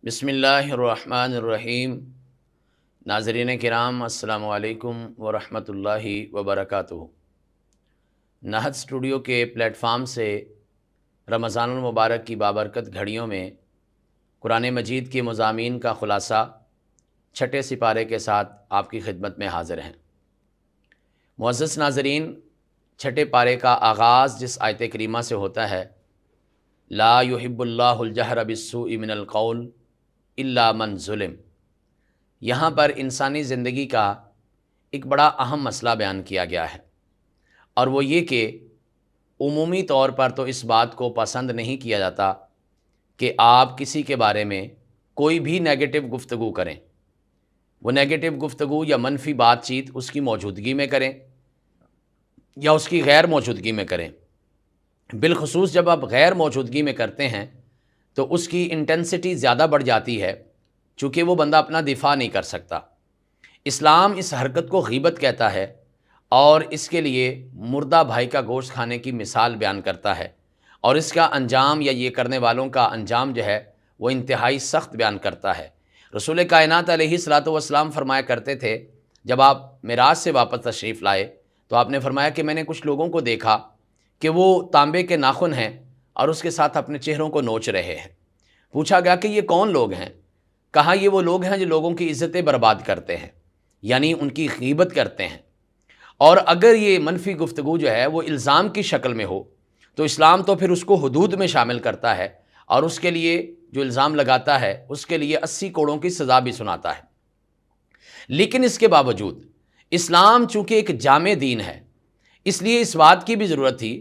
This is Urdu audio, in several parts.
بسم اللہ الرحمن الرحیم۔ ناظرین کرام السلام علیکم ورحمۃ اللہ وبرکاتہ۔ نہد اسٹوڈیو کے پلیٹ فارم سے رمضان المبارک کی بابرکت گھڑیوں میں قرآن مجید کے مضامین کا خلاصہ چھٹے سپارے کے ساتھ آپ کی خدمت میں حاضر ہیں۔ معزز ناظرین، چھٹے پارے کا آغاز جس آیت کریمہ سے ہوتا ہے، لا یحب اللہ الجہر بالسوء من القول الا من ظلم، یہاں پر انسانی زندگی کا ایک بڑا اہم مسئلہ بیان کیا گیا ہے، اور وہ یہ کہ عمومی طور پر تو اس بات کو پسند نہیں کیا جاتا کہ آپ کسی کے بارے میں کوئی بھی نیگیٹو گفتگو کریں۔ وہ نیگیٹو گفتگو یا منفی بات چیت اس کی موجودگی میں کریں یا اس کی غیر موجودگی میں کریں۔ بالخصوص جب آپ غیر موجودگی میں کرتے ہیں تو اس کی انٹینسٹی زیادہ بڑھ جاتی ہے، چونکہ وہ بندہ اپنا دفاع نہیں کر سکتا۔ اسلام اس حرکت کو غیبت کہتا ہے اور اس کے لیے مردہ بھائی کا گوشت کھانے کی مثال بیان کرتا ہے، اور اس کا انجام یا یہ کرنے والوں کا انجام جو ہے وہ انتہائی سخت بیان کرتا ہے۔ رسول کائنات علیہ الصلوۃ والسلام فرمایا کرتے تھے، جب آپ معراج سے واپس تشریف لائے تو آپ نے فرمایا کہ میں نے کچھ لوگوں کو دیکھا کہ وہ تانبے کے ناخن ہیں اور اس کے ساتھ اپنے چہروں کو نوچ رہے ہیں۔ پوچھا گیا کہ یہ کون لوگ ہیں؟ کہا یہ وہ لوگ ہیں جو لوگوں کی عزتیں برباد کرتے ہیں، یعنی ان کی غیبت کرتے ہیں۔ اور اگر یہ منفی گفتگو جو ہے وہ الزام کی شکل میں ہو تو اسلام تو پھر اس کو حدود میں شامل کرتا ہے، اور اس کے لیے جو الزام لگاتا ہے اس کے لیے 80 کوڑوں کی سزا بھی سناتا ہے۔ لیکن اس کے باوجود اسلام چونکہ ایک جامع دین ہے، اس لیے اس بات کی بھی ضرورت تھی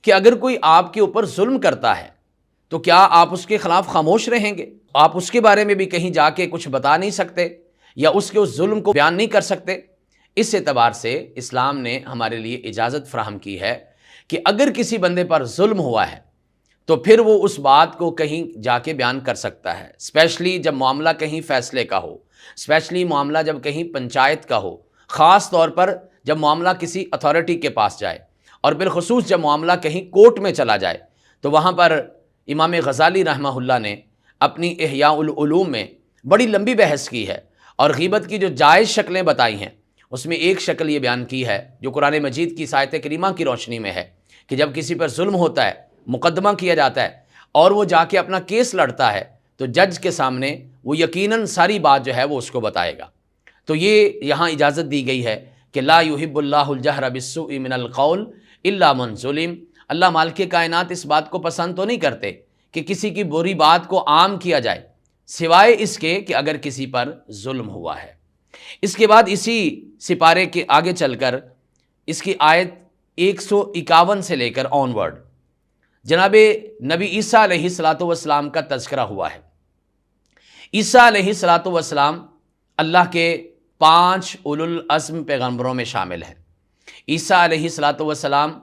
کہ اگر کوئی آپ کے اوپر ظلم کرتا ہے تو کیا آپ اس کے خلاف خاموش رہیں گے؟ آپ اس کے بارے میں بھی کہیں جا کے کچھ بتا نہیں سکتے یا اس کے اس ظلم کو بیان نہیں کر سکتے؟ اس اعتبار سے اسلام نے ہمارے لیے اجازت فراہم کی ہے کہ اگر کسی بندے پر ظلم ہوا ہے تو پھر وہ اس بات کو کہیں جا کے بیان کر سکتا ہے، اسپیشلی جب معاملہ کہیں فیصلے کا ہو، اسپیشلی معاملہ جب کہیں پنچایت کا ہو، خاص طور پر جب معاملہ کسی اتھارٹی کے پاس جائے، اور بالخصوص جب معاملہ کہیں کورٹ میں چلا جائے، تو وہاں پر امام غزالی رحمہ اللہ نے اپنی احیاء العلوم میں بڑی لمبی بحث کی ہے اور غیبت کی جو جائز شکلیں بتائی ہیں اس میں ایک شکل یہ بیان کی ہے جو قرآن مجید کی آیت کریمہ کی روشنی میں ہے کہ جب کسی پر ظلم ہوتا ہے، مقدمہ کیا جاتا ہے اور وہ جا کے اپنا کیس لڑتا ہے تو جج کے سامنے وہ یقیناً ساری بات جو ہے وہ اس کو بتائے گا۔ تو یہ یہاں اجازت دی گئی ہے کہ لا یحب اللہ الجہر بالسوء من القول الا من ظلم۔ اللہ مالک کائنات اس بات کو پسند تو نہیں کرتے کہ کسی کی بری بات کو عام کیا جائے، سوائے اس کے کہ اگر کسی پر ظلم ہوا ہے۔ اس کے بعد اسی سپارے کے آگے چل کر اس کی آیت 151 سے لے کر آن ورڈ جناب نبی عیسیٰ علیہ الصلوۃ والسلام کا تذکرہ ہوا ہے۔ عیسیٰ علیہ الصلوۃ والسلام اللہ کے 5 اولو العزم پیغمبروں میں شامل ہیں۔ عیسیٰ علیہ الصلوۃ والسلام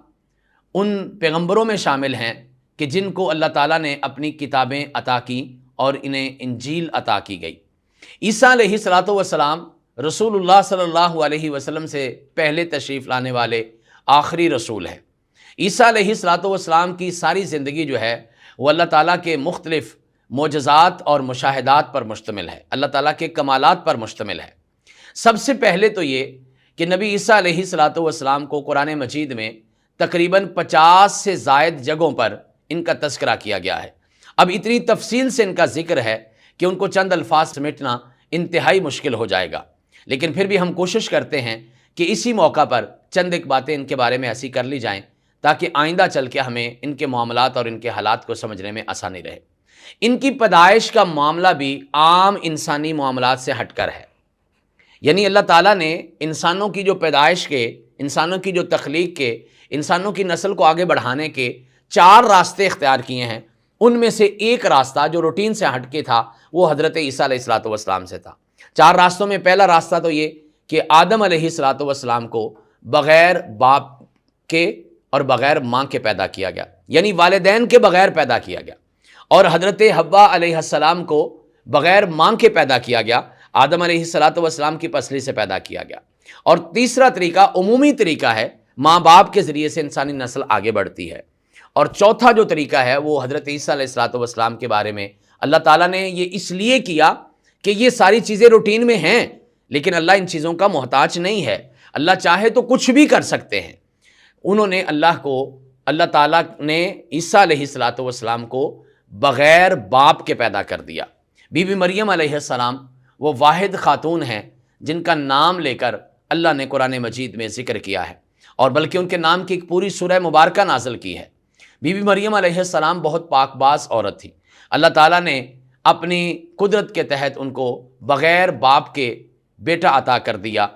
ان پیغمبروں میں شامل ہیں کہ جن کو اللہ تعالیٰ نے اپنی کتابیں عطا کی اور انہیں انجیل عطا کی گئی۔ عیسیٰ علیہ الصلوۃ والسلام رسول اللہ صلی اللہ علیہ وسلم سے پہلے تشریف لانے والے آخری رسول ہیں۔ عیسیٰ علیہ الصلوۃ والسلام کی ساری زندگی جو ہے وہ اللہ تعالیٰ کے مختلف معجزات اور مشاہدات پر مشتمل ہے، اللہ تعالیٰ کے کمالات پر مشتمل ہے۔ سب سے پہلے تو یہ کہ نبی عیسیٰ علیہ الصلوۃ والسلام کو قرآن مجید میں تقریباً 50 سے زائد جگہوں پر ان کا تذکرہ کیا گیا ہے۔ اب اتنی تفصیل سے ان کا ذکر ہے کہ ان کو چند الفاظ سمیٹنا انتہائی مشکل ہو جائے گا، لیکن پھر بھی ہم کوشش کرتے ہیں کہ اسی موقع پر چند ایک باتیں ان کے بارے میں ایسی کر لی جائیں تاکہ آئندہ چل کے ہمیں ان کے معاملات اور ان کے حالات کو سمجھنے میں آسانی رہے۔ ان کی پیدائش کا معاملہ بھی عام انسانی معاملات سے ہٹ کر ہے، یعنی اللہ تعالیٰ نے انسانوں کی جو پیدائش کے، انسانوں کی جو تخلیق کے، انسانوں کی نسل کو آگے بڑھانے کے 4 راستے اختیار کیے ہیں۔ ان میں سے ایک راستہ جو روٹین سے ہٹ کے تھا وہ حضرت عیسیٰ علیہ الصلوۃ والسلام سے تھا۔ 4 راستوں میں پہلا راستہ تو یہ کہ آدم علیہ الصلوۃ والسلام کو بغیر باپ کے اور بغیر ماں کے پیدا کیا گیا، یعنی والدین کے بغیر پیدا کیا گیا، اور حضرت حوا علیہ السلام کو بغیر ماں کے پیدا کیا گیا، آدم علیہ الصلوۃ والسلام کی پسلی سے پیدا کیا گیا۔ اور تیسرا طریقہ عمومی طریقہ ہے، ماں باپ کے ذریعے سے انسانی نسل آگے بڑھتی ہے۔ اور چوتھا جو طریقہ ہے وہ حضرت عیسیٰ علیہ الصلوۃ والسلام کے بارے میں اللہ تعالیٰ نے یہ اس لیے کیا کہ یہ ساری چیزیں روٹین میں ہیں، لیکن اللہ ان چیزوں کا محتاج نہیں ہے، اللہ چاہے تو کچھ بھی کر سکتے ہیں۔ انہوں نے اللہ تعالیٰ نے عیسیٰ علیہ السلام کو بغیر باپ کے پیدا کر دیا۔ بی بی مریم علیہ السلام وہ واحد خاتون ہیں جن کا نام لے کر اللہ نے قرآن مجید میں ذکر کیا ہے، اور بلکہ ان کے نام کی ایک پوری سورہ مبارکہ نازل کی ہے۔ بی بی مریم علیہ السلام بہت پاک باز عورت تھی۔ اللہ تعالیٰ نے اپنی قدرت کے تحت ان کو بغیر باپ کے بیٹا عطا کر دیا۔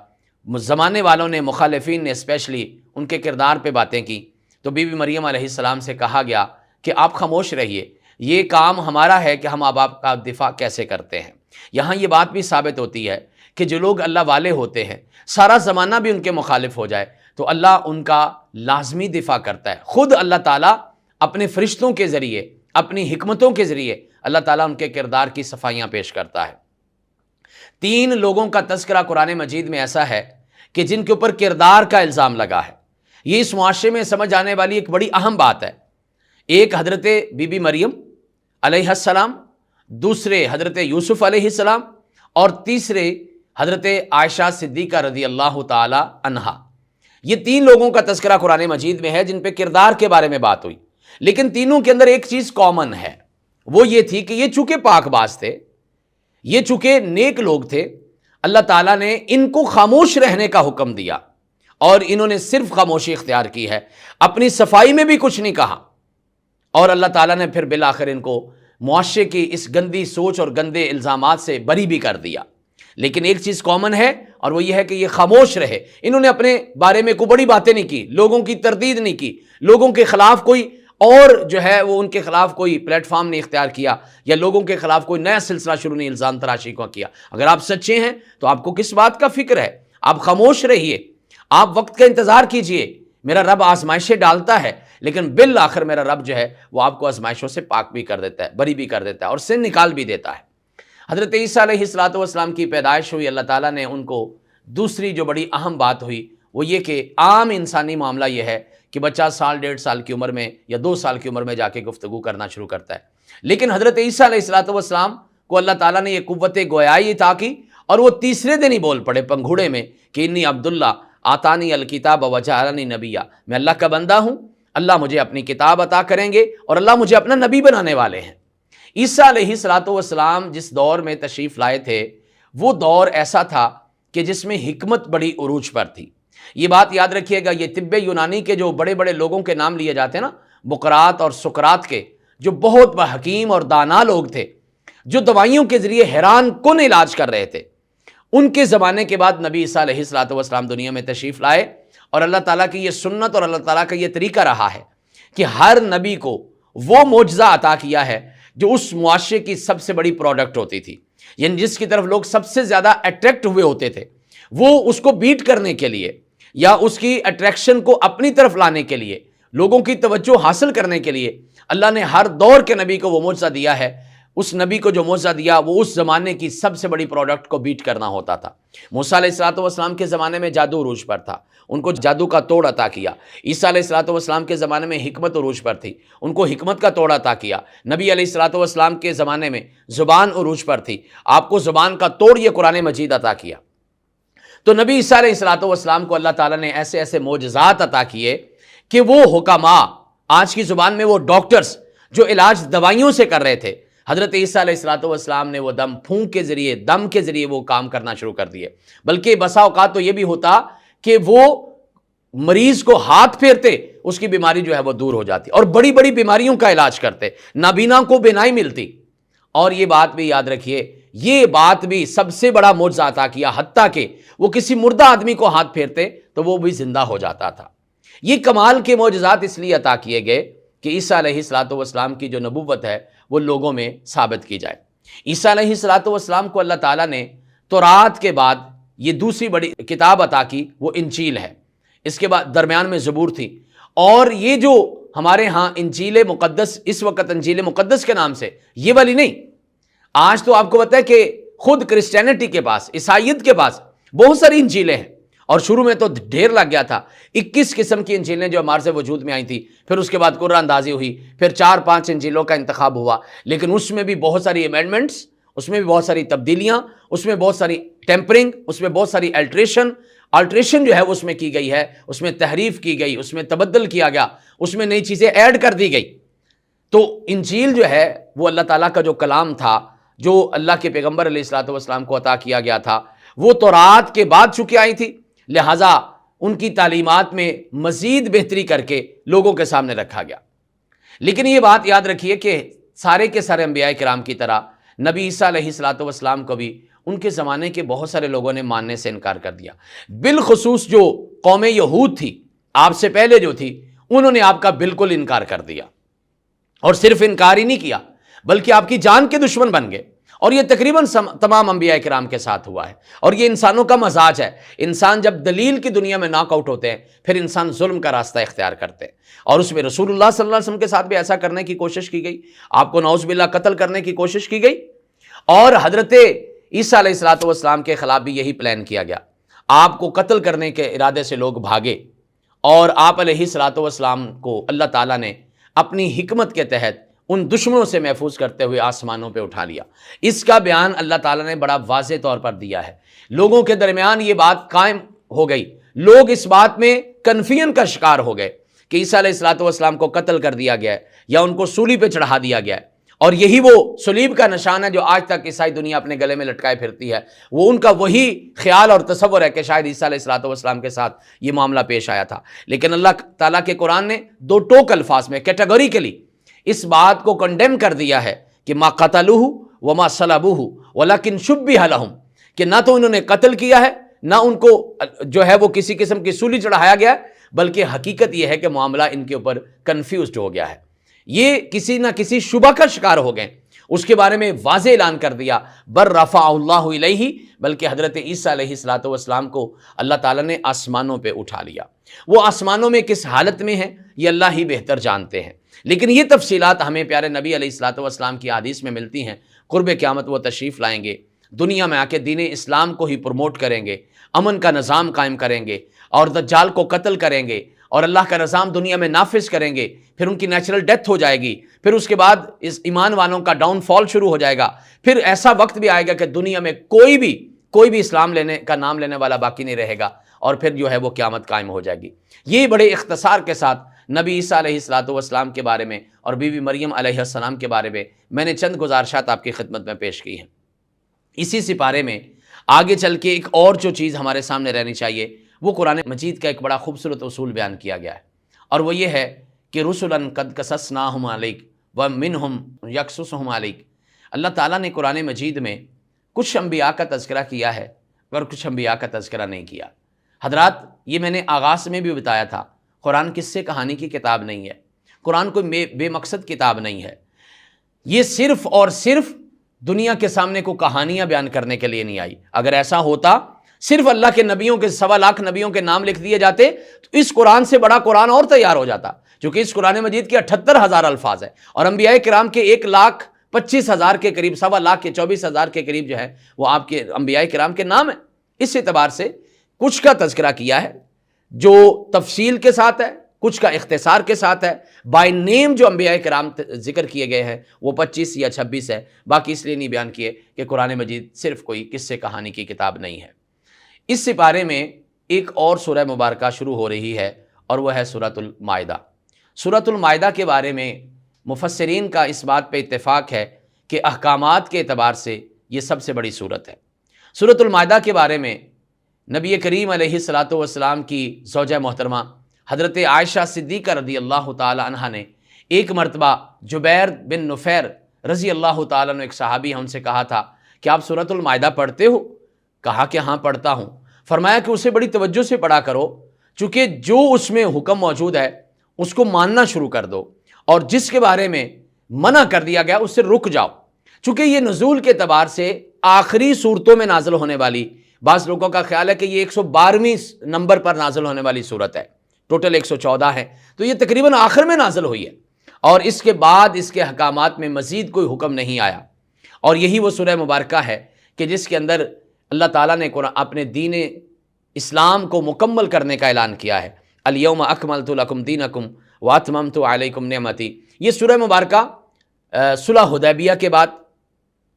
زمانے والوں نے، مخالفین نے اسپیشلی ان کے کردار پہ باتیں کی، تو بی بی مریم علیہ السلام سے کہا گیا کہ آپ خاموش رہیے، یہ کام ہمارا ہے کہ ہم آپ کا دفاع کیسے کرتے ہیں۔ یہاں یہ بات بھی ثابت ہوتی ہے کہ جو لوگ اللہ والے ہوتے ہیں، سارا زمانہ بھی ان کے مخالف ہو جائے تو اللہ ان کا لازمی دفاع کرتا ہے۔ خود اللہ تعالیٰ اپنے فرشتوں کے ذریعے، اپنی حکمتوں کے ذریعے اللہ تعالیٰ ان کے کردار کی صفائیاں پیش کرتا ہے۔ 3 لوگوں کا تذکرہ قرآن مجید میں ایسا ہے کہ جن کے اوپر کردار کا الزام لگا ہے۔ یہ اس معاشرے میں سمجھ آنے والی ایک بڑی اہم بات ہے۔ ایک حضرت بی بی مریم علیہ السلام، دوسرے حضرت یوسف علیہ السلام، اور تیسرے حضرت عائشہ صدیقہ رضی اللہ تعالی عنہا۔ یہ 3 لوگوں کا تذکرہ قرآن مجید میں ہے جن پہ کردار کے بارے میں بات ہوئی، لیکن تینوں کے اندر ایک چیز کامن ہے، وہ یہ تھی کہ یہ چونکہ پاک باز تھے، یہ چونکہ نیک لوگ تھے، اللہ تعالیٰ نے ان کو خاموش رہنے کا حکم دیا اور انہوں نے صرف خاموشی اختیار کی ہے، اپنی صفائی میں بھی کچھ نہیں کہا، اور اللہ تعالیٰ نے پھر بالآخر ان کو معاشرے کی اس گندی سوچ اور گندے الزامات سے بری بھی کر دیا۔ لیکن ایک چیز کامن ہے، اور وہ یہ ہے کہ یہ خاموش رہے۔ انہوں نے اپنے بارے میں کوئی بڑی باتیں نہیں کی، لوگوں کی تردید نہیں کی، لوگوں کے خلاف کوئی اور جو ہے وہ ان کے خلاف کوئی پلیٹ فارم نہیں اختیار کیا، یا لوگوں کے خلاف کوئی نیا سلسلہ شروع نہیں الزام تراشی کو کیا۔ اگر آپ سچے ہیں تو آپ کو کس بات کا فکر ہے؟ آپ خاموش رہیے، آپ وقت کا انتظار کیجئے۔ میرا رب آزمائشیں ڈالتا ہے، لیکن بالآخر میرا رب جو ہے وہ آپ کو آزمائشوں سے پاک بھی کر دیتا ہے، بری بھی کر دیتا ہے، اور سے نکال بھی دیتا ہے۔ حضرت عیسیٰ علیہ السلام کی پیدائش ہوئی، اللہ تعالیٰ نے ان کو دوسری جو بڑی اہم بات ہوئی وہ یہ کہ عام انسانی معاملہ یہ ہے کہ بچہ 1.5 1.5 سال کی عمر میں یا 2 سال کی عمر میں جا کے گفتگو کرنا شروع کرتا ہے، لیکن حضرت عیسیٰ علیہ السلام کو اللہ تعالیٰ نے یہ قوت گویائی عطا کی، اور وہ تیسرے دن ہی بول پڑے پنگھوڑے میں کہ انی عبداللہ آتانی الکتاب وجعلنی نبیہ، میں اللہ کا بندہ ہوں، اللہ مجھے اپنی کتاب عطا کریں گے اور اللہ مجھے اپنا نبی بنانے والے ہیں۔ عیسیٰ علیہ السلام جس دور میں تشریف لائے تھے وہ دور ایسا تھا کہ جس میں حکمت بڑی عروج پر تھی۔ یہ بات یاد رکھیے گا، یہ طب یونانی کے جو بڑے بڑے لوگوں کے نام لیے جاتے ہیں نا، بقراط اور سقراط کے، جو بہت حکیم اور دانا لوگ تھے، جو دوائیوں کے ذریعے حیران کن علاج کر رہے تھے، ان کے زمانے کے بعد نبی عیسیٰ علیہ السلام دنیا میں تشریف لائے، اور اللہ تعالیٰ کی یہ سنت اور اللہ تعالیٰ کا یہ طریقہ رہا ہے کہ ہر نبی کو وہ معجزہ عطا کیا ہے جو اس معاشرے کی سب سے بڑی پروڈکٹ ہوتی تھی، یعنی جس کی طرف لوگ سب سے زیادہ اٹریکٹ ہوئے ہوتے تھے، وہ اس کو بیٹ کرنے کے لیے یا اس کی اٹریکشن کو اپنی طرف لانے کے لیے، لوگوں کی توجہ حاصل کرنے کے لیے اللہ نے ہر دور کے نبی کو وہ معجزہ دیا ہے۔ اس نبی کو جو معجزہ دیا وہ اس زمانے کی سب سے بڑی پروڈکٹ کو بیٹ کرنا ہوتا تھا۔ موسیٰ علیہ السلام کے زمانے میں جادو عروج پر تھا، ان کو جادو کا توڑ عطا کیا۔ عیسیٰ علیہ السلام کے زمانے میں حکمت عروج پر تھی، ان کو حکمت کا توڑ عطا کیا۔ نبی علیہ السلام کے زمانے میں زبان عروج پر تھی، آپ کو زبان کا توڑ یہ قرآن مجید عطا کیا۔ تو نبی عیسیٰ علیہ السلام کو اللہ تعالیٰ نے ایسے ایسے معجزات عطا کیے کہ وہ حکماء، آج کی زبان میں وہ ڈاکٹرز جو علاج دوائیوں سے کر رہے تھے، حضرت عیسیٰ علیہ السلام نے وہ دم پھونک کے ذریعے، دم کے ذریعے وہ کام کرنا شروع کر دیے۔ بلکہ بسا اوقات تو یہ بھی ہوتا کہ وہ مریض کو ہاتھ پھیرتے، اس کی بیماری جو ہے وہ دور ہو جاتی، اور بڑی بڑی بیماریوں کا علاج کرتے، نابینا کو بینائی ملتی۔ اور یہ بات بھی یاد رکھیے، یہ بات بھی سب سے بڑا معجزہ عطا کیا، حتیٰ کہ وہ کسی مردہ آدمی کو ہاتھ پھیرتے تو وہ بھی زندہ ہو جاتا تھا۔ یہ کمال کے معجزات اس لیے عطا کیے گئے کہ عیسیٰ علیہ السلام کی جو نبوت ہے وہ لوگوں میں ثابت کی جائے۔ عیسیٰ علیہ السلام کو اللہ تعالیٰ نے تورات کے بعد یہ دوسری بڑی کتاب عطا کی، وہ انجیل ہے۔ اس کے بعد درمیان میں زبور تھی، اور یہ جو ہمارے ہاں انجیل مقدس اس وقت انجیل مقدس کے نام سے، یہ والی نہیں۔ آج تو آپ کو پتہ ہے کہ خود کرسچینٹی کے پاس، عیسائیت کے پاس بہت ساری انجیلیں ہیں، اور شروع میں تو ڈھیر لگ گیا تھا، 21 قسم کی انجیلیں جو ہمارے سے وجود میں آئی تھی، پھر اس کے بعد قرآن اندازی ہوئی، پھر 4-5 انجیلوں کا انتخاب ہوا، لیکن اس میں بھی بہت ساری ایمینڈمنٹس، اس میں بھی بہت ساری تبدیلیاں، اس میں بہت ساری ٹیمپرنگ، اس میں بہت ساری الٹریشن جو ہے وہ اس میں کی گئی ہے، اس میں تحریف کی گئی، اس میں تبدل کیا گیا، اس میں نئی چیزیں ایڈ کر دی گئی۔ تو انجیل جو ہے وہ اللہ تعالیٰ کا جو کلام تھا، جو اللہ کے پیغمبر علیہ الصلوۃ والسلام کو عطا کیا گیا تھا، وہ تورات کے بعد چونکہ آئی تھی، لہٰذا ان کی تعلیمات میں مزید بہتری کر کے لوگوں کے سامنے رکھا گیا۔ لیکن یہ بات یاد رکھیے کہ سارے کے سارے انبیاء کرام کی طرح نبی عیسیٰ علیہ الصلوۃ والسلام کو بھی ان کے زمانے کے بہت سارے لوگوں نے ماننے سے انکار کر دیا، بالخصوص جو قوم یہود تھی، آپ سے پہلے جو تھی، انہوں نے آپ کا بالکل انکار کر دیا، اور صرف انکار ہی نہیں کیا بلکہ آپ کی جان کے دشمن بن گئے۔ اور یہ تقریباً تمام انبیاء کرام کے ساتھ ہوا ہے، اور یہ انسانوں کا مزاج ہے۔ انسان جب دلیل کی دنیا میں ناک آؤٹ ہوتے ہیں، پھر انسان ظلم کا راستہ اختیار کرتے ہیں، اور اس میں رسول اللہ صلی اللہ علیہ وسلم کے ساتھ بھی ایسا کرنے کی کوشش کی گئی، آپ کو نعوذ باللہ قتل کرنے کی کوشش کی گئی، اور حضرت عیسیٰ علیہ الصلوۃ والسلام کے خلاف بھی یہی پلان کیا گیا، آپ کو قتل کرنے کے ارادے سے لوگ بھاگے، اور آپ علیہ الصلوۃ والسلام کو اللہ تعالیٰ نے اپنی حکمت کے تحت ان دشمنوں سے محفوظ کرتے ہوئے آسمانوں پہ اٹھا لیا۔ اس کا بیان اللہ تعالیٰ نے بڑا واضح طور پر دیا ہے، لوگوں کے درمیان یہ بات قائم ہو گئی، لوگ اس بات میں کنفیوژن کا شکار ہو گئے کہ عیسیٰ علیہ الصلوۃ والسلام کو قتل کر دیا گیا ہے یا ان کو سولی پہ چڑھا دیا گیا ہے، اور یہی وہ صلیب کا نشان ہے جو آج تک عیسائی دنیا اپنے گلے میں لٹکائے پھرتی ہے، وہ ان کا وہی خیال اور تصور ہے کہ شاید عیسیٰ علیہ الصلوۃ والسلام کے ساتھ یہ معاملہ پیش آیا تھا۔ لیکن اللہ تعالیٰ کے قرآن نے 2 ٹوک الفاظ میں کیٹیگوریکلی اس بات کو کنڈیم کر دیا ہے کہ ما قتلوہ وما صلبوہ ولکن شبہ لہم، کہ نہ تو انہوں نے قتل کیا ہے، نہ ان کو جو ہے وہ کسی قسم کی سولی چڑھایا گیا ہے، بلکہ حقیقت یہ ہے کہ معاملہ ان کے اوپر کنفیوزڈ ہو گیا ہے، یہ کسی نہ کسی شبہ کا شکار ہو گئے۔ اس کے بارے میں واضح اعلان کر دیا، بر رفع اللہ الیہ، بلکہ حضرت عیسیٰ علیہ الصلوۃ والسلام کو اللہ تعالیٰ نے آسمانوں پہ اٹھا لیا۔ وہ آسمانوں میں کس حالت میں ہیں یہ اللہ ہی بہتر جانتے ہیں، لیکن یہ تفصیلات ہمیں پیارے نبی علیہ الصلوۃ والسلام کی احادیث میں ملتی ہیں۔ قرب قیامت وہ تشریف لائیں گے، دنیا میں آ کے دین اسلام کو ہی پروموٹ کریں گے، امن کا نظام قائم کریں گے، اور دجال کو قتل کریں گے، اور اللہ کا نظام دنیا میں نافذ کریں گے، پھر ان کی نیچرل ڈیتھ ہو جائے گی، پھر اس کے بعد اس ایمان والوں کا ڈاؤن فال شروع ہو جائے گا، پھر ایسا وقت بھی آئے گا کہ دنیا میں کوئی بھی اسلام لینے کا نام لینے والا باقی نہیں رہے گا، اور پھر جو ہے وہ قیامت قائم ہو جائے گی۔ یہ بڑے اختصار کے ساتھ نبی عیسیٰ علیہ الصلوۃ والسلام کے بارے میں اور بی بی مریم علیہ السلام کے بارے میں نے چند گزارشات آپ کی خدمت میں پیش کی ہیں۔ اسی سپارے میں آگے چل کے ایک اور جو چیز ہمارے سامنے رہنی چاہیے، وہ قرآن مجید کا ایک بڑا خوبصورت اصول بیان کیا گیا ہے، اور وہ یہ ہے کہ رسلاً قد قصصناہم علیک ومنہم یقصصہم علیک۔ اللہ تعالیٰ نے قرآن مجید میں کچھ انبیاء کا تذکرہ کیا ہے اور کچھ انبیاء کا تذکرہ نہیں کیا۔ حضرات، یہ میں نے آغاز میں بھی بتایا تھا، قرآن قصے کہانی کی کتاب نہیں ہے، قرآن کوئی بے مقصد کتاب نہیں ہے، یہ صرف اور صرف دنیا کے سامنے کو کہانیاں بیان کرنے کے لیے نہیں آئی۔ اگر ایسا ہوتا، صرف اللہ کے نبیوں کے 1.25 لاکھ نبیوں کے نام لکھ دیے جاتے تو اس قرآن سے بڑا قرآن اور تیار ہو جاتا، کیونکہ اس قرآن مجید کے 78,000 الفاظ ہیں، اور انبیاء کرام کے 1,25,000 کے قریب، 1.25 لاکھ کے 24,000 کے قریب جو ہے وہ آپ کے انبیاء کرام کے نام ہیں۔ اس اعتبار سے کچھ کا تذکرہ کیا ہے جو تفصیل کے ساتھ ہے، کچھ کا اختصار کے ساتھ ہے، بائی نیم جو انبیاء کرام ذکر کیے گئے ہیں وہ 25 یا 26 ہے، باقی اس لیے نہیں بیان کیے کہ قرآن مجید صرف کوئی قصے کہانی کی کتاب نہیں ہے۔ اس سپارے میں ایک اور سورہ مبارکہ شروع ہو رہی ہے، اور وہ ہے سورۃ المائدہ۔ سورۃ المائدہ کے بارے میں مفسرین کا اس بات پہ اتفاق ہے کہ احکامات کے اعتبار سے یہ سب سے بڑی سورت ہے۔ سورۃ المائدہ کے بارے میں نبی کریم علیہ الصلوۃ والسلام کی زوجہ محترمہ حضرت عائشہ صدیقہ رضی اللہ تعالی عنہا نے ایک مرتبہ جبیر بن نفیر رضی اللہ تعالیٰ عنہ، ایک صحابی ہے، ان سے کہا تھا کہ آپ سورۃ المائدہ پڑھتے ہو؟ کہا کہ ہاں پڑھتا ہوں۔ فرمایا کہ اسے بڑی توجہ سے پڑھا کرو، چونکہ جو اس میں حکم موجود ہے اس کو ماننا شروع کر دو، اور جس کے بارے میں منع کر دیا گیا اس سے رک جاؤ، چونکہ یہ نزول کے اعتبار سے آخری صورتوں میں نازل ہونے والی، بعض لوگوں کا خیال ہے کہ یہ 112ویں نمبر پر نازل ہونے والی صورت ہے، ٹوٹل 114 ہے، تو یہ تقریباً آخر میں نازل ہوئی ہے، اور اس کے بعد اس کے احکامات میں مزید کوئی حکم نہیں آیا۔ اور یہی وہ سورہ مبارکہ ہے کہ جس کے اندر اللہ تعالیٰ نے اپنے دین اسلام کو مکمل کرنے کا اعلان کیا ہے۔ الیوم اکملت لکم دینکم واتممت علیکم نعمتی، یہ سورہ مبارکہ صلح حدیبیہ کے بعد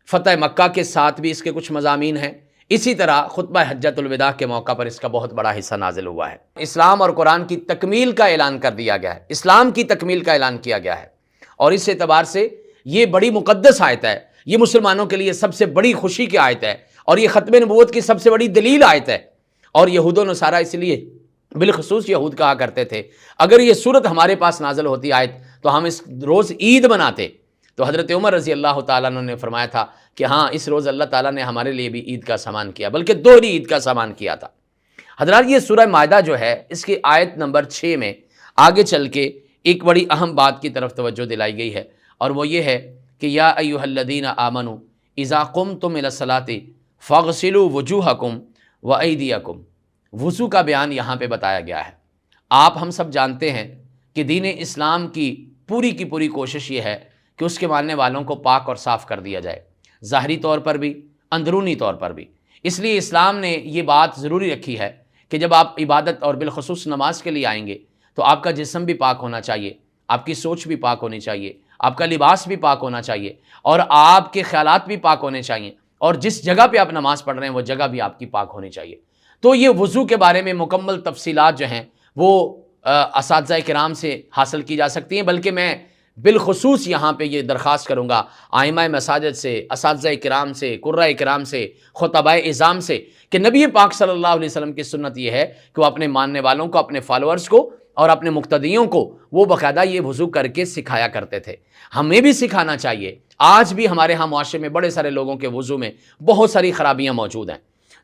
فتح مکہ کے ساتھ بھی اس کے کچھ مضامین ہیں۔ اسی طرح خطبہ حجۃ الوداع کے موقع پر اس کا بہت بڑا حصہ نازل ہوا ہے۔ اسلام اور قرآن کی تکمیل کا اعلان کر دیا گیا ہے، اسلام کی تکمیل کا اعلان کیا گیا ہے، اور اس اعتبار سے یہ بڑی مقدس آیت ہے، یہ مسلمانوں کے لیے سب سے بڑی خوشی کی آیت ہے، اور یہ ختم نبوت کی سب سے بڑی دلیل آیت ہے۔ اور یہود و نصارہ اس لیے بالخصوص یہود کہا کرتے تھے اگر یہ صورت ہمارے پاس نازل ہوتی آیت تو ہم اس روز عید مناتے۔ تو حضرت عمر رضی اللہ تعالیٰ عنہ نے فرمایا تھا کہ ہاں اس روز اللہ تعالیٰ نے ہمارے لیے بھی عید کا سامان کیا، بلکہ دوہری عید کا سامان کیا تھا۔ حضرات یہ سورہ مائدہ جو ہے اس کی آیت نمبر 6 میں آگے چل کے ایک بڑی اہم بات کی طرف توجہ دلائی گئی ہے، اور وہ یہ ہے کہ یا ایھا الذین آمنوا اذا قمتم الی الصلاۃ فاغسلوا وجوہکم وایدیکم، وضو کا بیان یہاں پہ بتایا گیا ہے۔ آپ ہم سب جانتے ہیں کہ دین اسلام کی پوری کوشش یہ ہے کہ اس کے ماننے والوں کو پاک اور صاف کر دیا جائے، ظاہری طور پر بھی اندرونی طور پر بھی۔ اس لیے اسلام نے یہ بات ضروری رکھی ہے کہ جب آپ عبادت اور بالخصوص نماز کے لیے آئیں گے تو آپ کا جسم بھی پاک ہونا چاہیے، آپ کی سوچ بھی پاک ہونی چاہیے، آپ کا لباس بھی پاک ہونا چاہیے، اور آپ کے خیالات بھی پاک ہونے چاہیے، اور جس جگہ پہ آپ نماز پڑھ رہے ہیں وہ جگہ بھی آپ کی پاک ہونی چاہیے۔ تو یہ وضو کے بارے میں مکمل تفصیلات جو ہیں وہ اساتذہ کرام سے حاصل کی جا سکتی ہیں، بلکہ میں بالخصوص یہاں پہ یہ درخواست کروں گا ائمہ مساجد سے، اساتذہ کرام سے، قراء کرام سے، خطباء اعظام سے، کہ نبی پاک صلی اللہ علیہ وسلم کی سنت یہ ہے کہ وہ اپنے ماننے والوں کو، اپنے فالورز کو اور اپنے مقتدیوں کو وہ باقاعدہ یہ وضو کر کے سکھایا کرتے تھے۔ ہمیں بھی سکھانا چاہیے۔ آج بھی ہمارے ہاں معاشرے میں بڑے سارے لوگوں کے وضو میں بہت ساری خرابیاں موجود ہیں،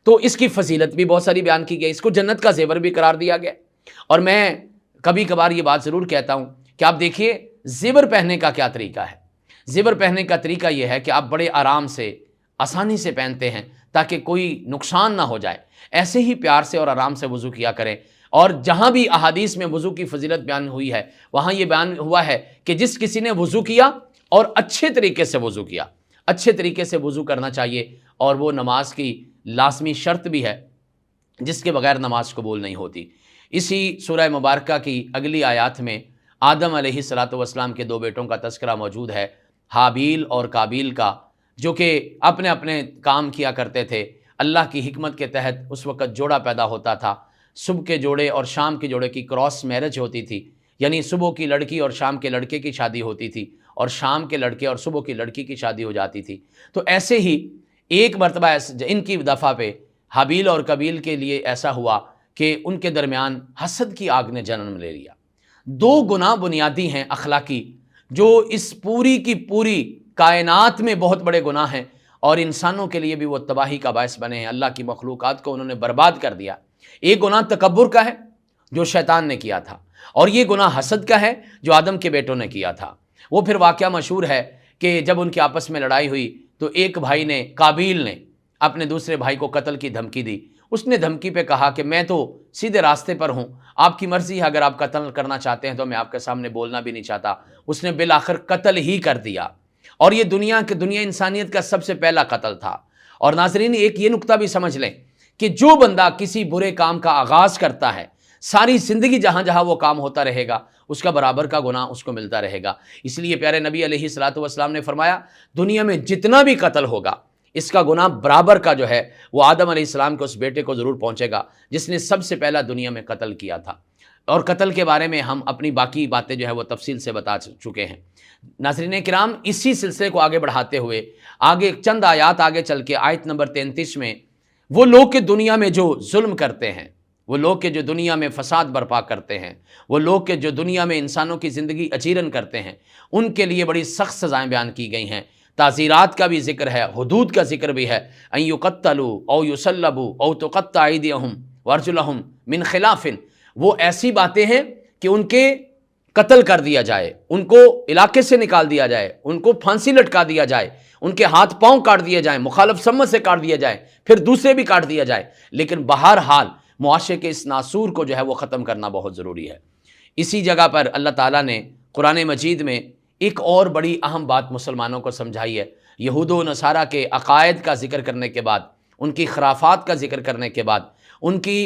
تو اس کی فضیلت بھی بہت ساری بیان کی گئی، اس کو جنت کا زیور بھی قرار دیا گیا۔ اور میں کبھی کبھار یہ بات ضرور کہتا ہوں کہ آپ دیکھیے زیور پہننے کا کیا طریقہ ہے۔ زیور پہننے کا طریقہ یہ ہے کہ آپ بڑے آرام سے، آسانی سے پہنتے ہیں تاکہ کوئی نقصان نہ ہو جائے۔ ایسے ہی پیار سے اور آرام سے وضو کیا کریں، اور جہاں بھی احادیث میں وضو کی فضیلت بیان ہوئی ہے وہاں یہ بیان ہوا ہے کہ جس کسی نے وضو کیا اور اچھے طریقے سے وضو کیا، اچھے طریقے سے وضو کرنا چاہیے، اور وہ نماز کی لازمی شرط بھی ہے جس کے بغیر نماز قبول نہیں ہوتی۔ اسی سورہ مبارکہ کی اگلی آیات میں آدم علیہ الصلاۃ والسلام کے 2 بیٹوں کا تذکرہ موجود ہے، حابیل اور قابیل کا، جو کہ اپنے اپنے کام کیا کرتے تھے۔ اللہ کی حکمت کے تحت اس وقت جوڑا پیدا ہوتا تھا، صبح کے جوڑے اور شام کے جوڑے کی کراس میرج ہوتی تھی، یعنی صبح کی لڑکی اور شام کے لڑکے کی شادی ہوتی تھی، اور شام کے لڑکے اور صبح کی لڑکی کی شادی ہو جاتی تھی۔ تو ایسے ہی ایک مرتبہ ان کی دفعہ پہ حابیل اور قابیل کے لیے ایسا ہوا کہ ان کے درمیان حسد کی آگ نے جنم لے لیا۔ 2 گناہ بنیادی ہیں اخلاقی، جو اس پوری کی پوری کائنات میں بہت بڑے گناہ ہیں، اور انسانوں کے لیے بھی وہ تباہی کا باعث بنے ہیں۔ اللہ کی مخلوقات کو انہوں نے برباد کر دیا۔ ایک گناہ تکبر کا ہے جو شیطان نے کیا تھا، اور یہ گناہ حسد کا ہے جو آدم کے بیٹوں نے کیا تھا۔ وہ پھر واقعہ مشہور ہے کہ جب ان کے آپس میں لڑائی ہوئی تو ایک بھائی نے، قابیل نے، اپنے دوسرے بھائی کو قتل کی دھمکی دی۔ اس نے دھمکی پہ کہا کہ میں تو سیدھے راستے پر ہوں، آپ کی مرضی ہے، اگر آپ قتل کرنا چاہتے ہیں تو میں آپ کے سامنے بولنا بھی نہیں چاہتا۔ اس نے بالآخر قتل ہی کر دیا، اور یہ دنیا انسانیت کا سب سے پہلا قتل تھا۔ اور ناظرین ایک یہ نقطہ بھی سمجھ لیں کہ جو بندہ کسی برے کام کا آغاز کرتا ہے، ساری زندگی جہاں جہاں وہ کام ہوتا رہے گا اس کا برابر کا گناہ اس کو ملتا رہے گا۔ اس لیے پیارے نبی علیہ الصلوۃ والسلام نے فرمایا دنیا میں جتنا بھی قتل ہوگا اس کا گناہ برابر کا جو ہے وہ آدم علیہ السلام کے اس بیٹے کو ضرور پہنچے گا جس نے سب سے پہلا دنیا میں قتل کیا تھا۔ اور قتل کے بارے میں ہم اپنی باقی باتیں جو ہے وہ تفصیل سے بتا چکے ہیں۔ ناظرین کرام، اسی سلسلے کو آگے بڑھاتے ہوئے آگے چند آیات آگے چل کے آیت نمبر 33 میں وہ لوگ کہ دنیا میں جو ظلم کرتے ہیں، وہ لوگ کہ جو دنیا میں فساد برپا کرتے ہیں، وہ لوگ کہ جو دنیا میں انسانوں کی زندگی اجیرن کرتے ہیں، ان کے لیے بڑی سخت سزائیں بیان کی گئی ہیں۔ تعزیرات کا بھی ذکر ہے، حدود کا ذکر بھی ہے۔ ان یقتلوا او یصلبوا او تقطع ایدیہم وارجلہم من خلاف، وہ ایسی باتیں ہیں کہ ان کے قتل کر دیا جائے، ان کو علاقے سے نکال دیا جائے، ان کو پھانسی لٹکا دیا جائے، ان کے ہاتھ پاؤں کاٹ دیے جائیں، مخالف سمت سے کاٹ دیا جائے، پھر دوسرے بھی کاٹ دیا جائے، لیکن بہرحال معاشرے کے اس ناسور کو جو ہے وہ ختم کرنا بہت ضروری ہے۔ اسی جگہ پر اللہ تعالیٰ نے قرآن مجید میں ایک اور بڑی اہم بات مسلمانوں کو سمجھائی ہے۔ یہود و نصارہ کے عقائد کا ذکر کرنے کے بعد، ان کی خرافات کا ذکر کرنے کے بعد، ان کی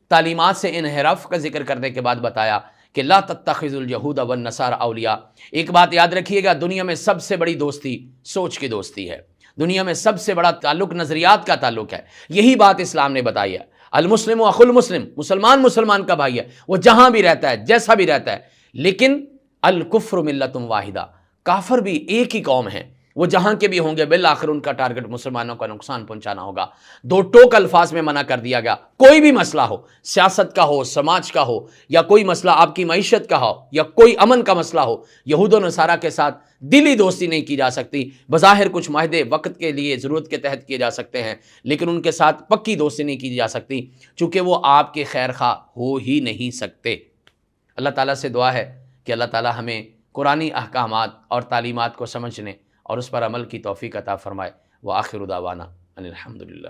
تعلیمات سے انحراف کا ذکر کرنے کے بعد بتایا کہ لا تتخذوا الیہود والنصارى اولیاء۔ ایک بات یاد رکھیے گا، دنیا میں سب سے بڑی دوستی سوچ کی دوستی ہے، دنیا میں سب سے بڑا تعلق نظریات کا تعلق ہے۔ یہی بات اسلام نے بتائی ہے، المسلم اخو المسلم، مسلمان مسلمان کا بھائی ہے، وہ جہاں بھی رہتا ہے جیسا بھی رہتا ہے، لیکن الکفر ملت واحدہ، کافر بھی ایک ہی قوم ہے، وہ جہاں کے بھی ہوں گے بالآخر ان کا ٹارگٹ مسلمانوں کا نقصان پہنچانا ہوگا۔ دو ٹوک الفاظ میں منع کر دیا گیا، کوئی بھی مسئلہ ہو، سیاست کا ہو، سماج کا ہو، یا کوئی مسئلہ آپ کی معیشت کا ہو، یا کوئی امن کا مسئلہ ہو، یہود و نصارہ کے ساتھ دلی دوستی نہیں کی جا سکتی۔ بظاہر کچھ معاہدے وقت کے لیے ضرورت کے تحت کیے جا سکتے ہیں، لیکن ان کے ساتھ پکی دوستی نہیں کی جا سکتی، چونکہ وہ آپ کے خیر خواہ ہو ہی نہیں سکتے۔ اللہ تعالیٰ سے دعا ہے کہ اللہ تعالیٰ ہمیں قرآنی احکامات اور تعلیمات کو سمجھنے اور اس پر عمل کی توفیق عطا فرمائے۔ وآخر دعوانا ان الحمد للہ۔